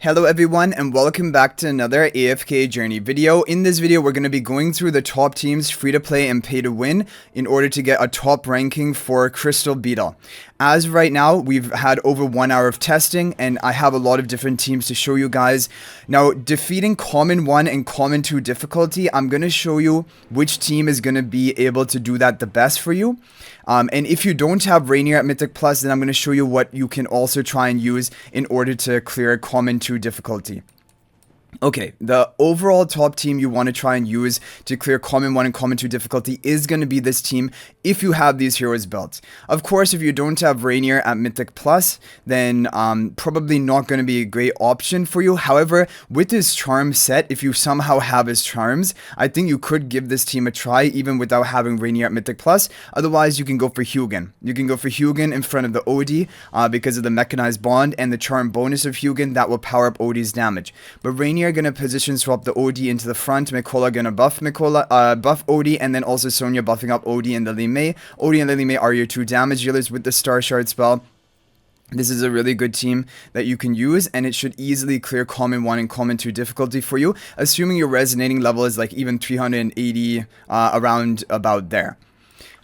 Hello everyone and welcome back to another AFK Journey video. In this video we're going to be going through the top teams free to play and pay to win in order to get a top ranking for Crystal Beetle. As of right now we've had over 1 hour of testing and I have a lot of different teams to show you guys. Now defeating common 1 and common 2 difficulty, I'm going to show you which team is going to be able to do that the best for you. And if you don't have Reinier at Mythic Plus, then I'm going to show you what you can also try and use in order to clear common 2 difficulty. Okay, the overall top team you want to try and use to clear common 1 and common 2 difficulty is going to be this team if you have these heroes built. Of course, if you don't have Reinier at Mythic Plus, then probably not going to be a great option for you. However, with his charm set, if you somehow have his charms, I think you could give this team a try even without having Reinier at Mythic Plus. Otherwise, you can go for Hugin. You can go for Hugin in front of the OD because of the mechanized bond and the charm bonus of Hugin that will power up OD's damage. But Reinier gonna position swap the OD into the front. Mikola gonna buff buff OD, and then also Sonya buffing up OD and Lily May. OD and Lily May are your 2 damage dealers with the Star Shard spell. This is a really good team that you can use, and it should easily clear common 1 and common 2 difficulty for you, assuming your resonating level is like even 380 around about there.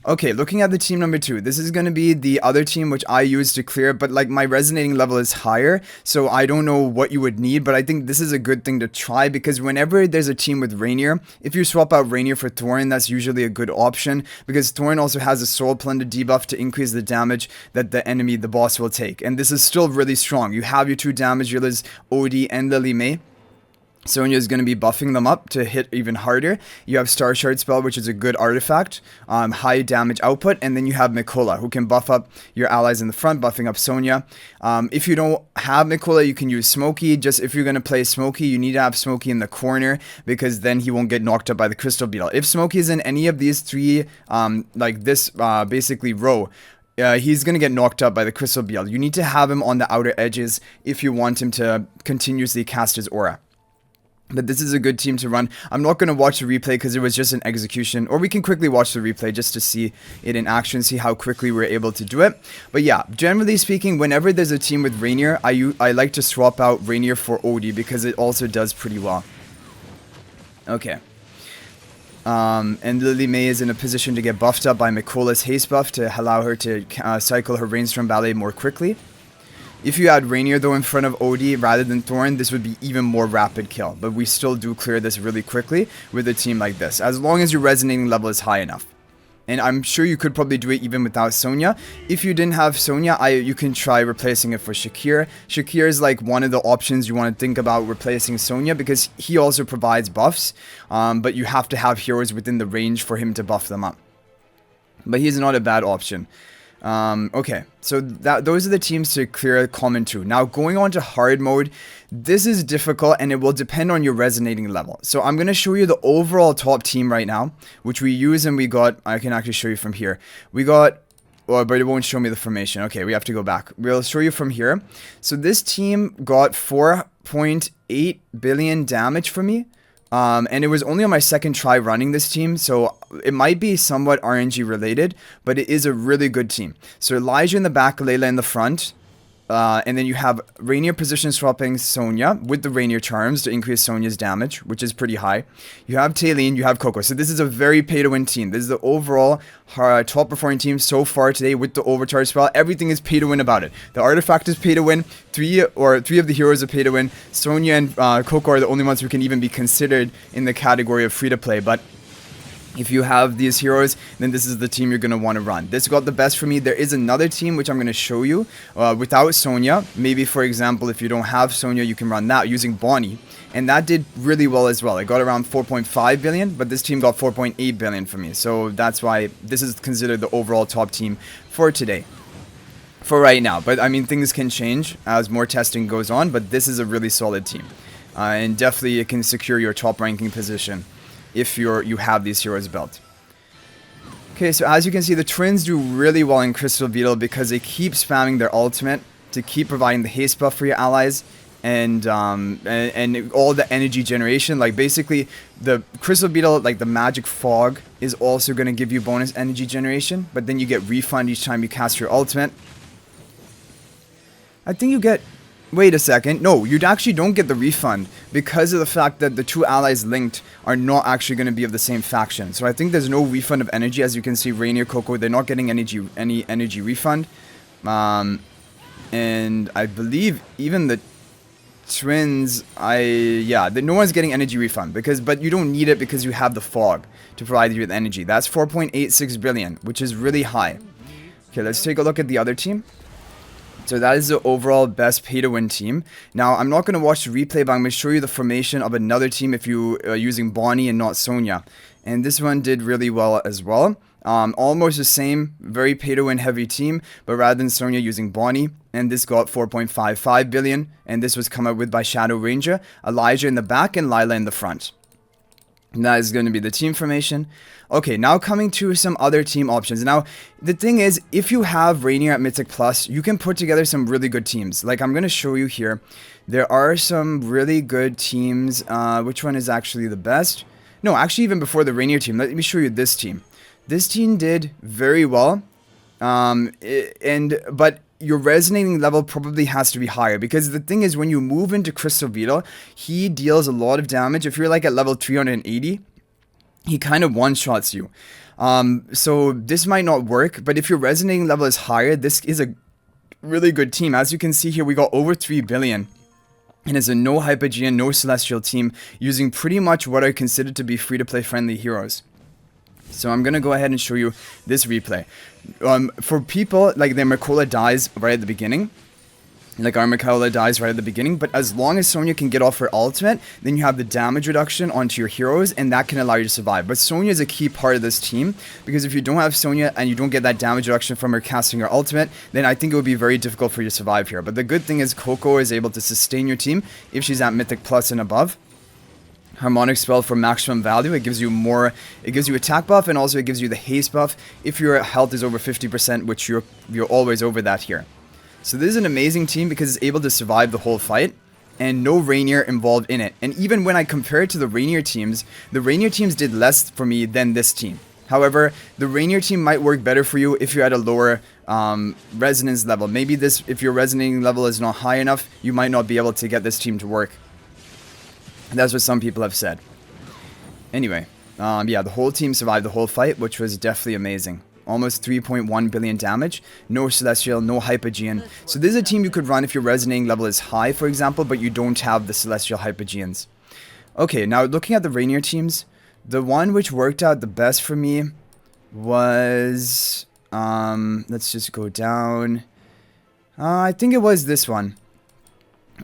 Okay, looking at the team number 2, this is going to be the other team which I use to clear, but like my resonating level is higher, so I don't know what you would need, but I think this is a good thing to try because whenever there's a team with Reinier, if you swap out Reinier for Thorin, that's usually a good option because Thorin also has a Soul Plunder debuff to increase the damage that the boss will take, and this is still really strong. You have your 2 damage dealers, OD and Lily May. Sonya is going to be buffing them up to hit even harder. You have Star Shard spell, which is a good artifact, high damage output, and then you have Mikola, who can buff up your allies in the front, buffing up Sonya. If you don't have Mikola, you can use Smokey. Just if you're going to play Smokey, you need to have Smokey in the corner because then he won't get knocked up by the Crystal Beetle. If Smokey is in any of these 3, like this basically row, he's going to get knocked up by the Crystal Beetle. You need to have him on the outer edges if you want him to continuously cast his aura. But this is a good team to run. I'm not going to watch the replay because it was just an execution. Or we can quickly watch the replay just to see it in action, see how quickly we're able to do it. But yeah, generally speaking, whenever there's a team with Reinier, I like to swap out Reinier for OD because it also does pretty well. Okay. And Lily May is in a position to get buffed up by Mikola's haste buff to allow her to cycle her Rainstorm Ballet more quickly. If you had Reinier though in front of OD rather than Thorin, this would be even more rapid kill. But we still do clear this really quickly with a team like this, as long as your resonating level is high enough. And I'm sure you could probably do it even without Sonya. If you didn't have Sonya, you can try replacing it for Shakir. Shakir is like one of the options you want to think about replacing Sonya because he also provides buffs. But you have to have heroes within the range for him to buff them up. But he's not a bad option. Okay, so those are the teams to clear common 2. Now going on to hard mode, this is difficult and it will depend on your resonating level. So I'm going to show you the overall top team right now, which we use, and we got, I can actually show you from here. We got, but it won't show me the formation. Okay, we have to go back. We'll show you from here. So this team got 4.8 billion damage from me. And it was only on my second try running this team, so it might be somewhat RNG related, but it is a really good team. So Elijah in the back, Layla in the front, and then you have Reinier position swapping Sonya with the Reinier charms to increase Sonya's damage, which is pretty high. You have Taylene, you have Coco. So this is a very pay-to-win team. This is the overall top performing team so far today with the overcharge spell. Everything is pay-to-win about it. The artifact is pay-to-win. Three of the heroes are pay-to-win. Sonya and Coco are the only ones who can even be considered in the category of free-to-play, but if you have these heroes, then this is the team you're going to want to run. This got the best for me. There is another team which I'm going to show you without Sonya. Maybe, for example, if you don't have Sonya, you can run that using Bonnie. And that did really well as well. It got around 4.5 billion, but this team got 4.8 billion for me. So that's why this is considered the overall top team for today. For right now. But I mean, things can change as more testing goes on, but this is a really solid team. And definitely it can secure your top ranking position if you have these heroes built. Okay, so as you can see, the twins do really well in Crystal Beetle because they keep spamming their ultimate to keep providing the haste buff for your allies and all the energy generation. Like basically, the Crystal Beetle, like the magic fog, is also going to give you bonus energy generation, but then you get refund each time you cast your ultimate. I think you get Wait a second. No, you actually don't get the refund because of the fact that the two allies linked are not actually going to be of the same faction. So I think there's no refund of energy. As you can see, Reinier, Coco, they're not getting any energy refund. And I believe even the twins, no one's getting energy refund but you don't need it because you have the fog to provide you with energy. That's 4.86 billion, which is really high. Okay, let's take a look at the other team. So that is the overall best pay-to-win team. Now, I'm not going to watch the replay, but I'm going to show you the formation of another team if you are using Bonnie and not Sonya. And this one did really well as well. Almost the same, very pay-to-win heavy team, but rather than Sonya using Bonnie. And this got 4.55 billion. And this was come up with by Shadow Ranger, Elijah in the back, and Lila in the front. And that is going to be the team formation. Okay, now coming to some other team options. Now, the thing is, if you have Reinier at Mythic Plus, you can put together some really good teams. Like, I'm going to show you here. There are some really good teams. Which one is actually the best? No, actually, even before the Reinier team, let me show you this team. This team did very well. But your resonating level probably has to be higher, because the thing is, when you move into Crystal Beetle, he deals a lot of damage. If you're like at level 380, he kind of one-shots you. So this might not work, but if your resonating level is higher, this is a really good team. As you can see here, we got over 3 billion. And it's a no Hypogean, no Celestial team, using pretty much what are considered to be free-to-play friendly heroes. So I'm going to go ahead and show you this replay. For people, like their Mikola dies right at the beginning. Like our Mikola dies right at the beginning. But as long as Sonya can get off her ultimate, then you have the damage reduction onto your heroes, and that can allow you to survive. But Sonya is a key part of this team, because if you don't have Sonya and you don't get that damage reduction from her casting her ultimate, then I think it would be very difficult for you to survive here. But the good thing is Coco is able to sustain your team if she's at Mythic Plus and above. Harmonic spell for maximum value. It gives you more, it gives you attack buff, and also it gives you the haste buff if your health is over 50%, which you're always over that here. So this is an amazing team because it's able to survive the whole fight, and no Reinier involved in it. And even when I compare it to the Reinier teams did less for me than this team. However, the Reinier team might work better for you if you're at a lower resonance level. Maybe if your resonating level is not high enough, you might not be able to get this team to work. That's what some people have said. Anyway, yeah, the whole team survived the whole fight, which was definitely amazing. Almost 3.1 billion damage, no Celestial, no Hypogean. So this is a team you could run if your resonating level is high, for example, but you don't have the Celestial Hypogeans. Okay, now looking at the Reinier teams, the one which worked out the best for me was, let's just go down. I think it was this one.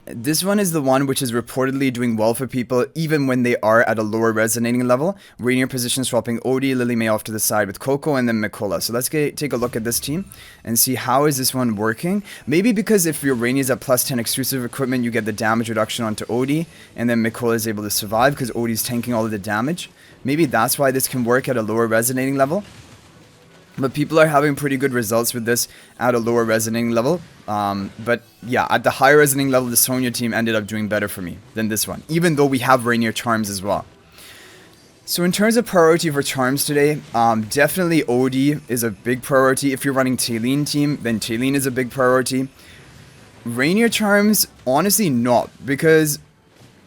This one is the one which is reportedly doing well for people even when they are at a lower resonating level. Reinier position swapping Odie, Lily May off to the side with Coco, and then Mikola. So let's take a look at this team and see how is this one working. Maybe because if your Reinier is at plus 10 exclusive equipment, you get the damage reduction onto Odie, and then Mikola is able to survive because Odie's tanking all of the damage. Maybe that's why this can work at a lower resonating level. But people are having pretty good results with this at a lower resonating level. But yeah, at the higher resonating level, the Sonya team ended up doing better for me than this one, even though we have Reinier charms as well. So in terms of priority for charms today, definitely Odie is a big priority. If you're running Taylene team, then Taylene is a big priority. Reinier charms, honestly not, because...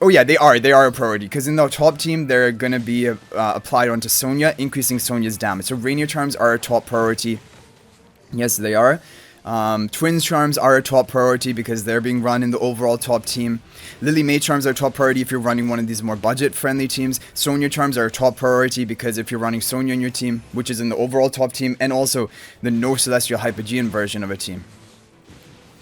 Oh yeah, they are a priority, because in the top team, they're going to be applied onto Sonya, increasing Sonya's damage. So Reinier charms are a top priority. Yes, they are. Twins charms are a top priority because they're being run in the overall top team. Lily May charms are a top priority if you're running one of these more budget-friendly teams. Sonya charms are a top priority because if you're running Sonya in your team, which is in the overall top team, and also the no Celestial Hypogean version of a team.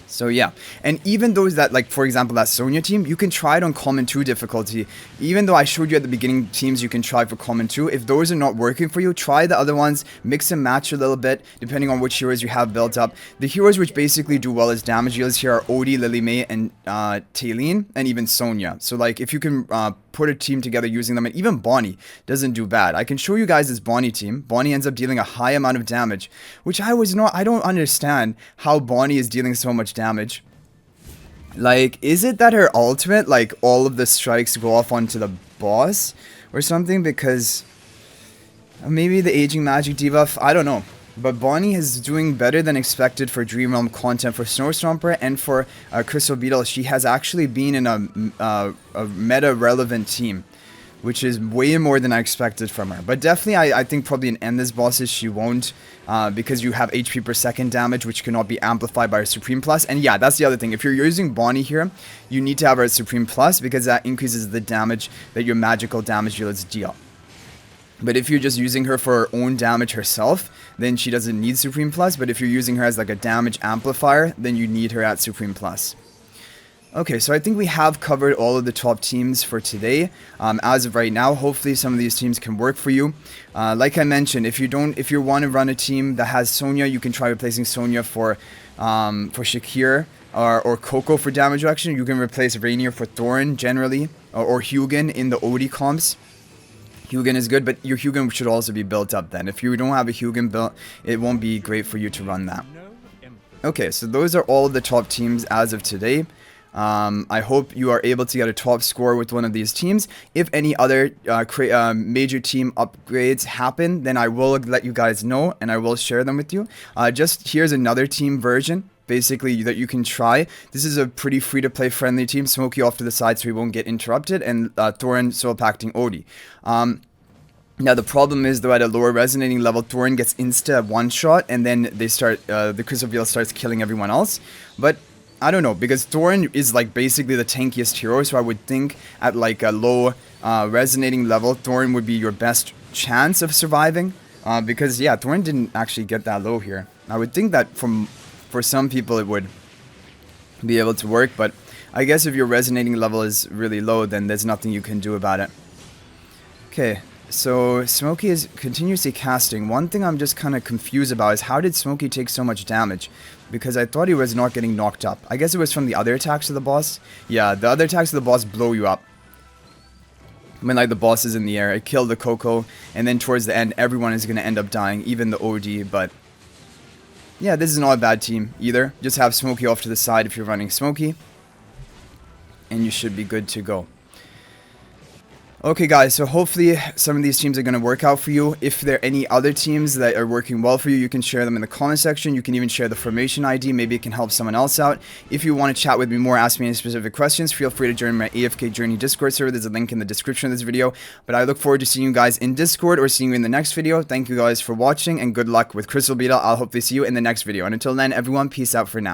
So yeah, and even those that, like for example that Sonya team, you can try it on common 2 difficulty. Even though I showed you at the beginning teams you can try for common 2, if those are not working for you, try the other ones, mix and match a little bit depending on which heroes you have built up. The heroes which basically do well as damage dealers here are Odie, Lily May, and Taylene, and even Sonya. So like if you can put a team together using them, and even Bonnie doesn't do bad. I can show you guys this Bonnie team. Bonnie ends up dealing a high amount of damage, which I don't understand how Bonnie is dealing so much damage. Like, is it that her ultimate, like all of the strikes go off onto the boss or something? Because maybe the aging magic debuff, I don't know. But Bonnie is doing better than expected for Dream Realm content for Snow Stomper and for Crystal Beetle. She has actually been in a meta-relevant team, which is way more than I expected from her. But definitely, I think probably in Endless Bosses she won't, because you have HP per second damage, which cannot be amplified by her Supreme Plus. And yeah, that's the other thing. If you're using Bonnie here, you need to have her at Supreme Plus, because that increases the damage that your magical damage dealers deal. But if you're just using her for her own damage herself, then she doesn't need Supreme Plus. But if you're using her as like a damage amplifier, then you need her at Supreme Plus. Okay, so I think we have covered all of the top teams for today. As of right now, hopefully some of these teams can work for you. Like I mentioned, if you want to run a team that has Sonya, you can try replacing Sonya for Shakir or Coco for damage reduction. You can replace Reinier for Thorin generally, or Hugin in the OD comps. Hugin is good, but your Hugin should also be built up then. If you don't have a Hugin built, it won't be great for you to run that. Okay, so those are all the top teams as of today. I hope you are able to get a top score with one of these teams. If any other major team upgrades happen, then I will let you guys know and I will share them with you. Just here's another team version, basically, that you can try. This is a pretty free-to-play friendly team. Smokey off to the side so he won't get interrupted, and Thorin soul pacting Odie. Now the problem is though, at a lower resonating level, Thorin gets insta one-shot, and then they start the Crystal Beetle starts killing everyone else. But I don't know, because Thorin is like basically the tankiest hero, so I would think at like a low resonating level, Thorin would be your best chance of surviving. Because yeah, Thorin didn't actually get that low here. I would think that for some people it would be able to work, but I guess if your resonating level is really low, then there's nothing you can do about it. Okay, so Smokey is continuously casting. One thing I'm just kind of confused about is how did Smokey take so much damage? Because I thought he was not getting knocked up. I guess it was from the other attacks of the boss. Yeah, the other attacks of the boss blow you up when like the boss is in the air. It killed the Coco, and then towards the end, everyone is going to end up dying, even the OD, but yeah, this is not a bad team either. Just have Smokey off to the side if you're running Smokey, and you should be good to go. Okay guys, so hopefully some of these teams are going to work out for you. If there are any other teams that are working well for you, you can share them in the comment section. You can even share the formation ID. Maybe it can help someone else out. If you want to chat with me more, ask me any specific questions, feel free to join my AFK Journey Discord server. There's a link in the description of this video. But I look forward to seeing you guys in Discord or seeing you in the next video. Thank you guys for watching, and good luck with Crystal Beetle. I'll hopefully see you in the next video. And until then, everyone, peace out for now.